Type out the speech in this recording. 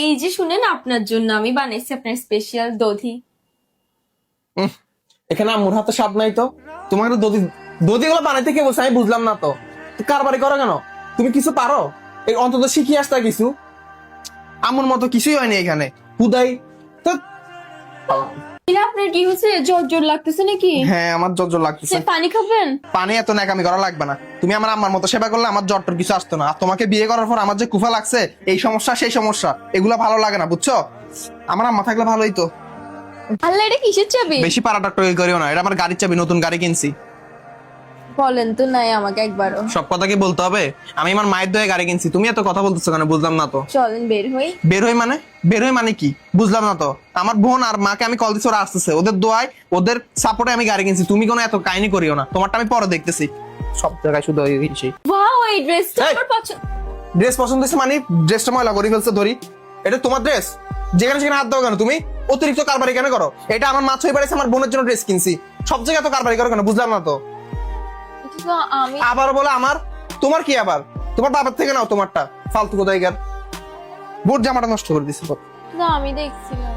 এই যে শুনেন, আপনার জন্য আমি বানাইছি আপনার স্পেশাল দধি। এখানে আম্মুর হাতে স্বাদ নাই তো? তোমাকে তো দধি দধি গুলো বানাইতে কে বলছে আমি বুঝলাম না তো। কারবারি করো কেন? তুমি কিছু পারো? এই অন্তত শিখিয়ে আসতা কিছু। আম্মুর মতো কিছুই হয়নি এখানে। হুদাই তো। আপনার কি হচ্ছে? জ্বর জ্বর লাগতেছে নাকি? হ্যাঁ, আমার জ্বর জ্বর লাগতেছে। পানি খাবেন? পানি এত ন্যাকামি করা লাগবে না। তুমি আমার আম্মার মতো সেবা করলে আমার জ্বর টর কিছু আসতো না। আর তোমাকে বিয়ে করার পর আমার যে কুফা লাগছে, এই সমস্যা সেই সমস্যা, এগুলো ভালো লাগে না, বুঝছো? আমার আম্মা থাকলে ভালোই তো। আল্লাহ, এটা কিসের চাবি? বেশি পাড়াটা টই করিও না, এটা আমার গাড়ির চাবি, নতুন গাড়ি কিনছি। বলেন তো নাই আমাকে একবারও। সব কথা কি বলতে হবে? আমি আমার মায়ের দয়ে গাড়ি কিনছি, তুমি এত কথা বলতেছো কেন? বুঝলাম না তো। চলেন বের হই। বের হই মানে? বের হই মানে কি বুঝলাম না তো। আমার বোন আর মাকে আমি কল দিচ্ছি, ওরা আসতেছে, ওদের দোয়ায় ওদের সাপোর্টে আমি গাড়ি কিনছি। তুমি কোনো এত কাহিনী করিও না, তোমারটা আমি পরে দেখতেছি। সব জায়গায় শুধু ওয়াও, এই ড্রেসটা এই! আমার পছন্দ। ড্রেস পছন্দ হয়েছে মানে? ড্রেসটা ময়লা করে ফেলছে ধরি। এটা তোমার ড্রেস? যেখানে সেখানে হাত দাও কেন তুমি? অতিরিক্ত কারবারি কেন করো? এটা আমার মা ছয় বাড়িছে, আমার বোনের জন্য ড্রেস কিনছি। সব জায়গায় তো কারবারি করো কেন? বুঝলাম না তো। এটা তো আমি। আবার বলে আমার। তোমার কি আবার? তোমার বাবার থেকে নাও তোমারটা। ফালতু কোথায় গেল? বোর জামাটা নষ্ট করে দিছে। না, আমি দেখছিলাম।